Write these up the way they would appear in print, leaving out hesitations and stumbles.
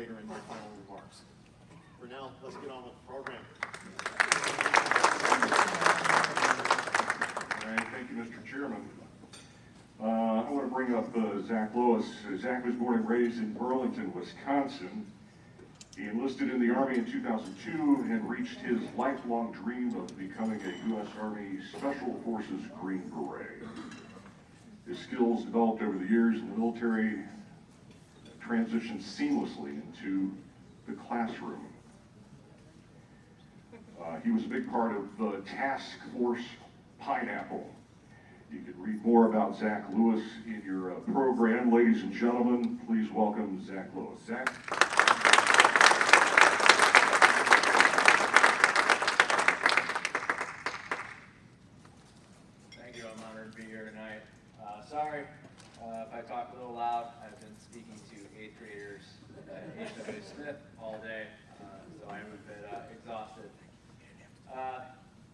later in my final remarks. For now, let's get on with the program. All right, thank you, Mr. Chairman. I want to bring up Zach Lewis. Zach was born and raised in Burlington, Wisconsin. He enlisted in the Army in 2002 and reached his lifelong dream of becoming a U.S. Army Special Forces Green Beret. His skills developed over the years in the military transitioned seamlessly into the classroom. He was a big part of Task Force Pineapple. You can read more about Zach Lewis in your program. Ladies and gentlemen, please welcome Zach Lewis. Zach? Thank you. I'm honored to be here tonight. Sorry if I talk a little loud. I've been speaking to 8th graders at H.W. Smith all day, so I'm a bit exhausted.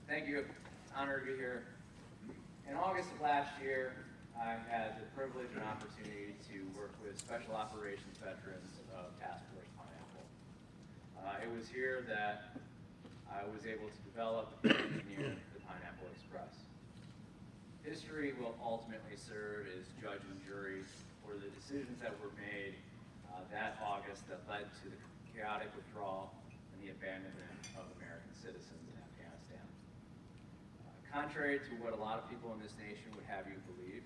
Thank you. Honored to be here. In August of last year, I had the privilege and opportunity to work with Special Operations veterans of Task Force Pineapple. It was here that I was able to develop and engineer the Pineapple Express. History will ultimately serve as judge and jury for the decisions that were made that August that led to the chaotic withdrawal and the abandonment of American citizens in Afghanistan. Contrary to what a lot of people in this nation would have you believe,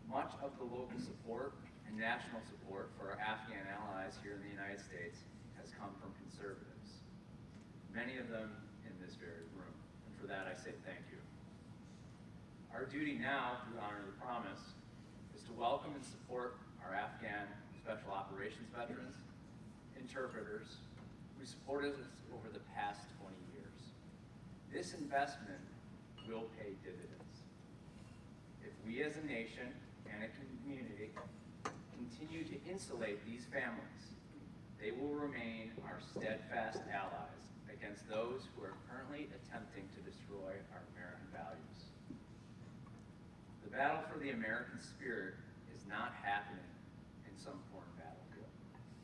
much of the local support and national support for our Afghan allies here in the United States has come from conservatives, many of them in this very room, and for that I say thank you. Our duty now, to honor the promise, is to welcome and support our Afghan Special Operations veterans, interpreters, who supported us over the past 20 years. This investment will pay dividends. If we as a nation and a community continue to insulate these families, they will remain our steadfast allies against those who are currently attempting to destroy our American values. The battle for the American spirit is not happening in some foreign battlefield.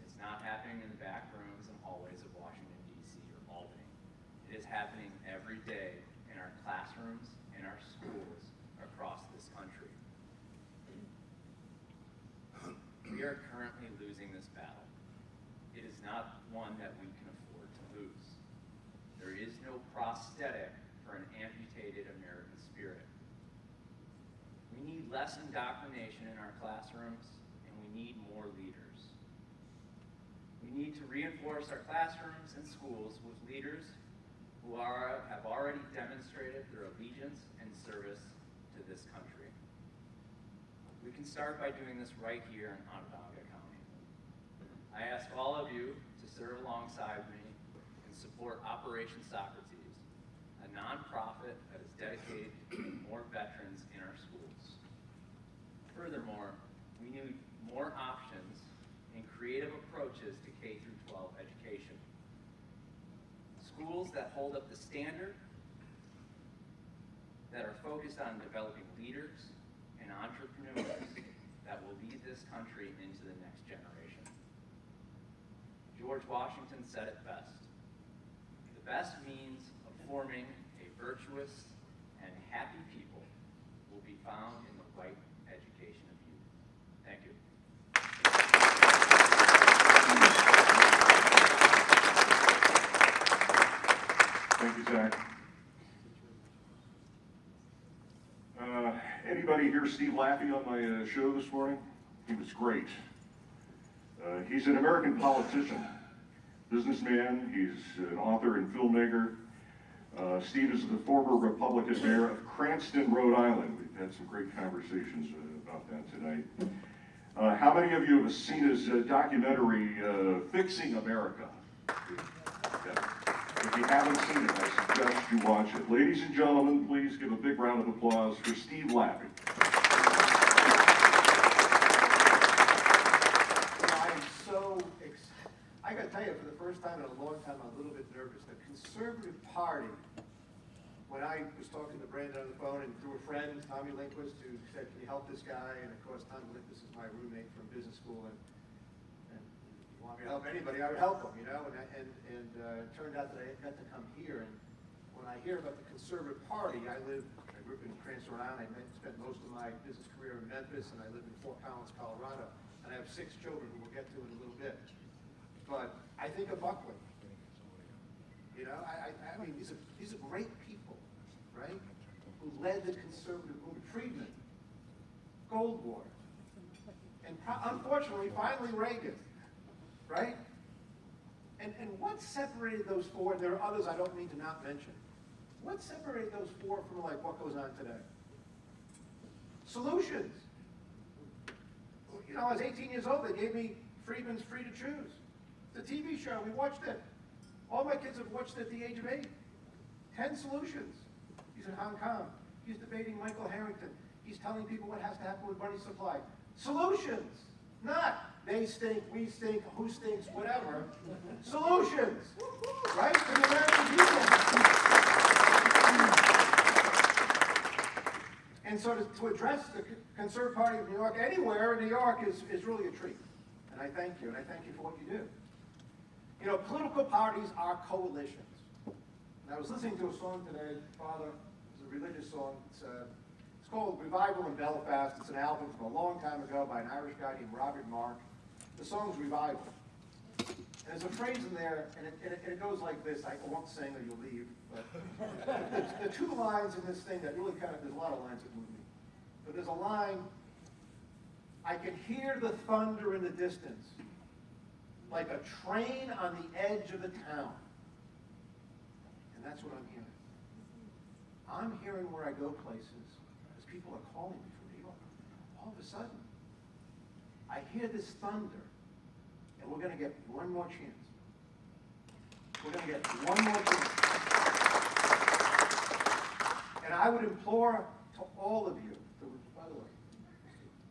It's not happening in the back rooms and hallways of Washington, D.C. or Albany. It is happening every day in our classrooms and our schools across this country. We are currently losing this battle. It is not one that we can afford to lose. There is no prosthetic for an amputated American spirit. We need less indoctrination in our classrooms, and we need more leaders. We need to reinforce our classrooms and schools with leaders who have already demonstrated their allegiance and service to this country. We can start by doing this right here in Onondaga County. I ask all of you to serve alongside me and support Operation Socrates, a nonprofit that is dedicated to keeping more veterans in our schools. Furthermore, we need more options and creative approaches to K-12 education. Schools that hold up the standard, that are focused on developing leaders and entrepreneurs that will lead this country into the next generation. George Washington said it best. The best means of forming a virtuous and happy people will be found in the right education of youth. Thank you. Thank you, Zach. Anybody hear Steve Laffey on my show this morning? He was great. He's an American politician, businessman. He's an author and filmmaker. Steve is the former Republican mayor of Cranston, Rhode Island. We've had some great conversations about that tonight. How many of you have seen his documentary, Fixing America? Yeah. If you haven't seen it, I suggest you watch it. Ladies and gentlemen, please give a big round of applause for Steve Laffey. I got to tell you, for the first time in a long time, I'm a little bit nervous. The Conservative Party, when I was talking to Brandon on the phone and through a friend, Tommy Lindquist, who said, can you help this guy? And of course, Tommy Lindquist is my roommate from business school. And me to help anybody, I would help them, you know, and it turned out that I got to come here, and when I hear about the Conservative Party, I grew up in Cranston, Rhode Island. I spent most of my business career in Memphis, and I live in Fort Collins, Colorado, and I have 6 children who we'll get to in a little bit. But I think of Buckley. You know, I mean, these are great people, right? Who led the conservative movement. Friedman, Goldwater, and unfortunately, finally Reagan, right? And what separated those 4, and there are others I don't mean to not mention, what separated those 4 from like what goes on today? Solutions. You know, I was 18 years old, they gave me Friedman's Free to Choose. It's a TV show, we watched it. All my kids have watched it at the age of 8. 10 solutions. He's in Hong Kong. He's debating Michael Harrington. He's telling people what has to happen with money supply. Solutions. Not they stink, we stink, who stinks, whatever. Solutions. Right? For the American people. And so to address the Conservative Party of New York, anywhere in New York is really a treat. And I thank you, and I thank you for what you do. You know, political parties are coalitions. And I was listening to a song today, Father, it's a religious song. It's called Revival in Belfast. It's an album from a long time ago by an Irish guy named Robert Mark. The song's Revival. And there's a phrase in there, and it goes like this. I won't sing or you'll leave. But the 2 lines in this thing that really there's a lot of lines that move me. But there's a line, I can hear the thunder in the distance, like a train on the edge of the town. And that's what I'm hearing. I'm hearing where I go places, as people are calling me from New York. All of a sudden, I hear this thunder, and we're going to get one more chance. We're going to get one more chance. And I would implore to all of you, by the way,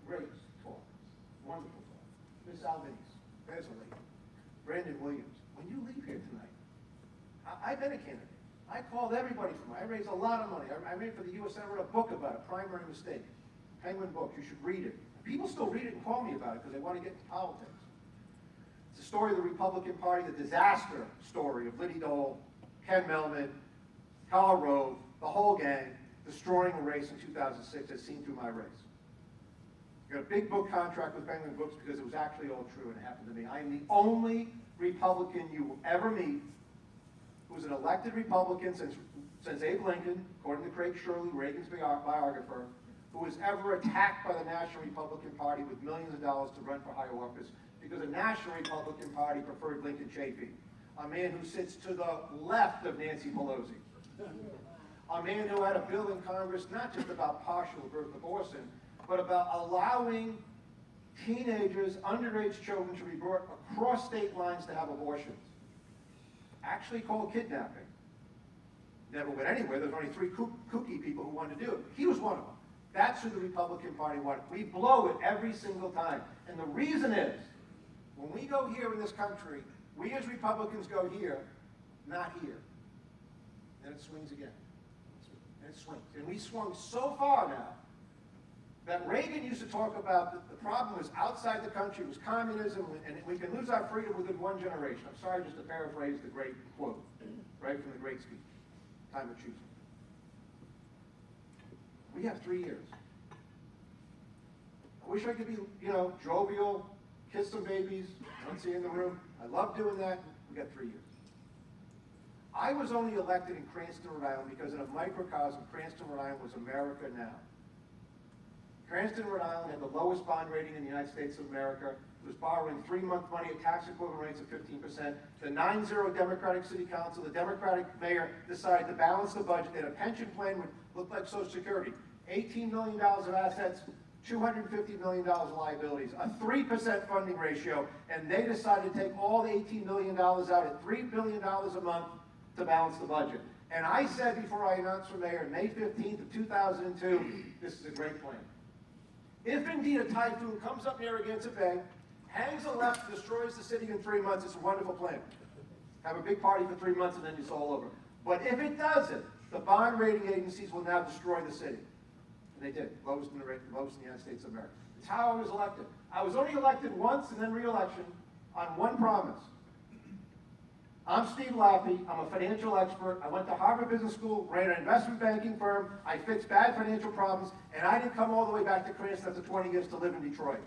great talk, wonderful talk. Ms. Albanese, there's a lady. Brandon Williams, when you leave here tonight, I've been a candidate. I called everybody for money. I raised a lot of money. I made for the U.S. Senate, wrote a book about it, Primary Mistake. Penguin Books, you should read it. People still read it and call me about it because they want to get into politics. It's the story of the Republican Party, the disaster story of Liddy Dole, Ken Melman, Karl Rove, the whole gang, destroying a race in 2006 as seen through my race. I got a big book contract with Penguin Books because it was actually all true and it happened to me. I am the only Republican you will ever meet who's an elected Republican since Abe Lincoln, according to Craig Shirley, Reagan's biographer, who was ever attacked by the National Republican Party with millions of dollars to run for higher office because the National Republican Party preferred Lincoln Chafee, a man who sits to the left of Nancy Pelosi, a man who had a bill in Congress not just about partial birth abortion, but about allowing teenagers, underage children to be brought across state lines to have abortions. Actually called kidnapping. Never went anywhere. There's only 3 kooky people who wanted to do it. He was one of them. That's who the Republican Party wanted. We blow it every single time. And the reason is, when we go here in this country, we as Republicans go here, not here. Then it swings again. And it swings. And we swung so far now that Reagan used to talk about the problem was outside the country, it was communism, and we can lose our freedom within 1 generation. I'm sorry just to paraphrase the great quote, right from the great speech, Time of Choosing. We have 3 years. I wish I could be, you know, jovial, kiss some babies, don't see in the room. I love doing that. We got 3 years. I was only elected in Cranston, Rhode Island because in a microcosm, Cranston, Rhode Island was America now. Cranston, Rhode Island had the lowest bond rating in the United States of America. It was borrowing 3-month money at tax equivalent rates of 15%. The 9-0 Democratic City Council, the Democratic mayor decided to balance the budget. They had a pension plan which looked like Social Security. $18 million of assets, $250 million of liabilities, a 3% funding ratio, and they decided to take all the $18 million out at $3 billion a month to balance the budget. And I said before I announced for mayor, May 15th of 2002, this is a great plan. If indeed a typhoon comes up Narragansett Bay, hangs a left, destroys the city in 3 months, it's a wonderful plan. Have a big party for 3 months and then it's all over. But if it doesn't, the bond rating agencies will now destroy the city. And they did, lowest in the United States of America. It's how I was elected. I was only elected once and then re-election on one promise. I'm Steve Laffey. I'm a financial expert. I went to Harvard Business School, ran an investment banking firm. I fixed bad financial problems, and I didn't come all the way back to Cranston after 20 years to live in Detroit.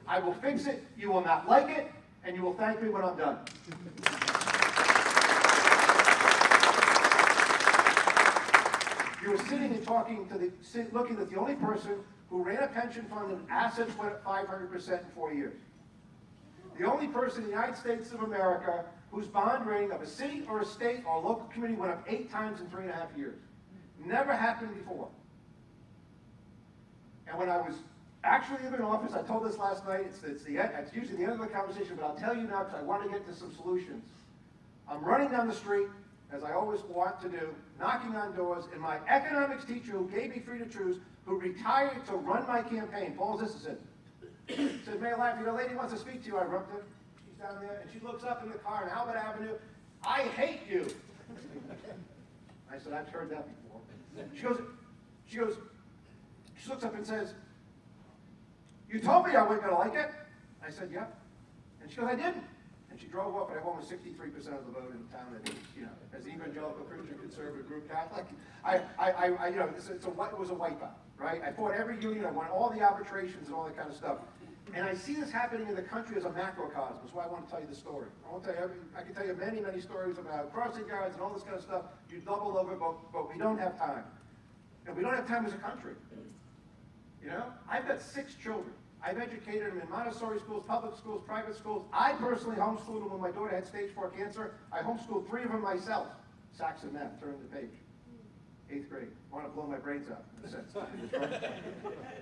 I will fix it. You will not like it, and you will thank me when I'm done. You were sitting and talking to looking at the only person who ran a pension fund and assets went up 500% in 4 years. The only person in the United States of America whose bond rating of a city or a state or a local community went up 8 times in 3.5 years. Never happened before. And when I was actually in office, I told this last night, it's usually the end of the conversation, but I'll tell you now because I want to get to some solutions. I'm running down the street, as I always want to do, knocking on doors, and my economics teacher who gave me free to choose, who retired to run my campaign, Paul Zissison, said, Mayor Laffey, the lady wants to speak to you. I rubbed her. She's down there, and she looks up in the car on Albert Avenue. I hate you. I said, I've heard that before. She looks up and says, you told me I wasn't going to like it. I said, yep. And she goes, I didn't. And she drove up, and I have almost 63% of the vote in the town that is, as evangelical, Christian, conservative group, Catholic. It was a wipeout, right? I fought every union, I won all the arbitrations and all that kind of stuff. And I see this happening in the country as a macrocosm. That's why I want to tell you the story. I can tell you many, many stories about crossing guards and all this kind of stuff. You double over, but we don't have time. And we don't have time as a country. I've got 6 children. I've educated them in Montessori schools, public schools, private schools. I personally homeschooled them when my daughter had stage 4 cancer. I homeschooled 3 of them myself. Saxon math, turn the page. 8th grade. I want to blow my brains out, in a sense.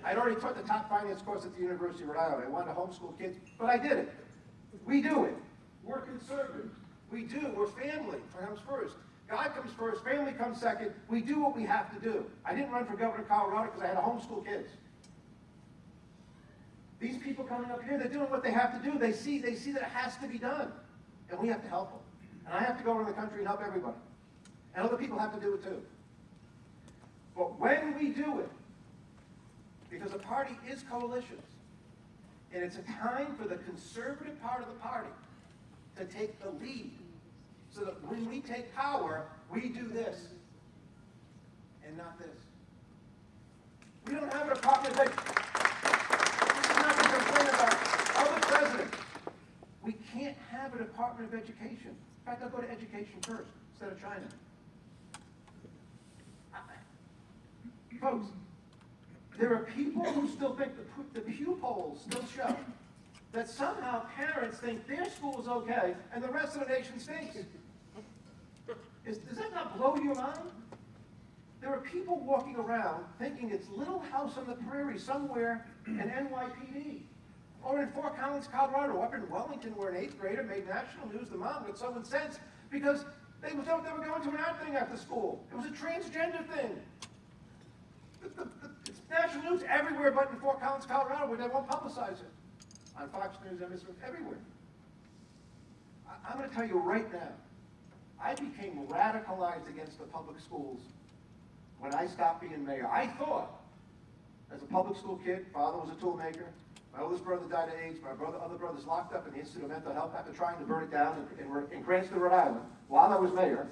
I'd already taught the top finance course at the University of Rhode Island. I wanted to homeschool kids, but I did it. We do it. We're conservatives. We do. We're family. Comes first. God comes first. Family comes second. We do what we have to do. I didn't run for governor of Colorado because I had to homeschool kids. These people coming up here, they're doing what they have to do. They see that it has to be done. And we have to help them. And I have to go around the country and help everybody. And other people have to do it too. But when we do it, because a party is coalitions, and it's a time for the conservative part of the party to take the lead, so that when we take power, we do this, and not this. We don't have a Department of Education. This is not to complain about other presidents. We can't have a Department of Education. In fact, I'll go to education first, instead of China. Folks, there are people who still think the Pew polls still show that somehow parents think their school is okay and the rest of the nation stinks. Does that not blow your mind? There are people walking around thinking it's Little House on the Prairie somewhere in NYPD. Or in Fort Collins, Colorado, up in Wellington, where an 8th grader made national news. The mom got so incensed because they were going to an art thing after school. It was a transgender thing. It's national news everywhere but in Fort Collins, Colorado, where they won't publicize it. On Fox News, everywhere. I'm going to tell you right now, I became radicalized against the public schools when I stopped being mayor. I thought, as a public school kid, father was a tool maker, my oldest brother died of AIDS, my other brother's locked up in the Institute of Mental Health after trying to burn it down in Cranston, Rhode Island, while I was mayor.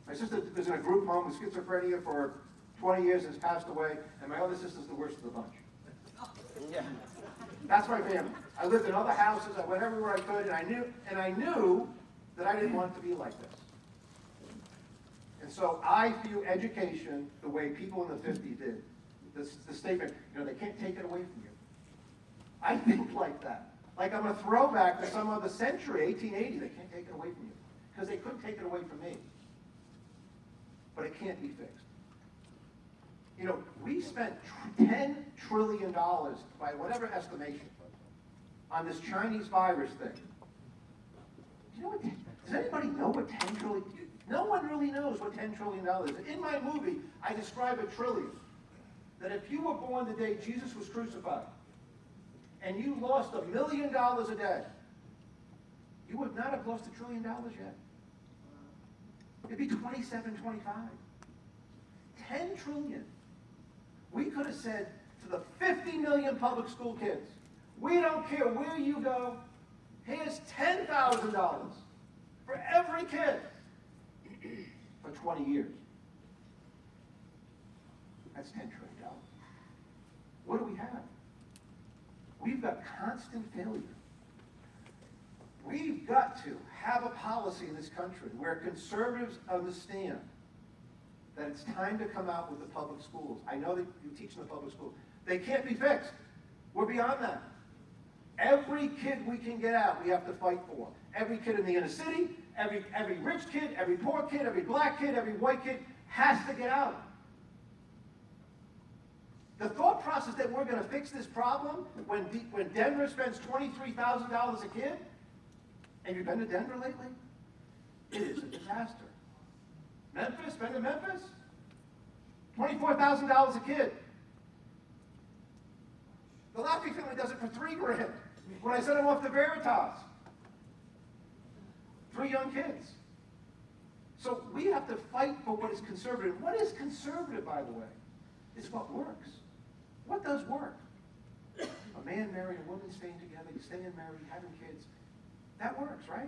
My sister was in a group home with schizophrenia for 20 years and has passed away, and my other sister's the worst of the bunch. Yeah. That's my family. I lived in other houses, I went everywhere I could, and I knew that I didn't want to be like this. And so I view education the way people in the 50s did. The statement, they can't take it away from you. I think like that. Like I'm a throwback to some other century, 1880, they can't take it away from you. Because they couldn't take it away from me. But it can't be fixed. We spent $10 trillion, by whatever estimation, on this Chinese virus thing. Does anybody know what $10 trillion? No one really knows what $10 trillion is. In my movie, I describe a trillion. That if you were born the day Jesus was crucified, and you lost $1 million a day, you would not have lost $1 trillion yet. It'd be 27, 25. 10 trillion. We could have said to the 50 million public school kids, we don't care where you go, Here's $10,000 for every kid for 20 years. That's $10 trillion. What do we have? We've got constant failure. We've got to have a policy in this country where conservatives understand that it's time to come out with the public schools. I know that you teach in the public schools. They can't be fixed. We're beyond that. Every kid we can get out, we have to fight for. Every kid in the inner city, every rich kid, every poor kid, every black kid, every white kid has to get out. The thought process that we're going to fix this problem when Denver spends $23,000 a kid, and you've been to Denver lately? It is a disaster. Memphis, been to Memphis? $24,000 a kid. The Laffey family does it for $3,000. When I sent them off to Veritas. 3 young kids. So we have to fight for what is conservative. What is conservative, by the way? It's what works. What does work? A man marrying a woman, staying together, staying married, having kids. That works, right?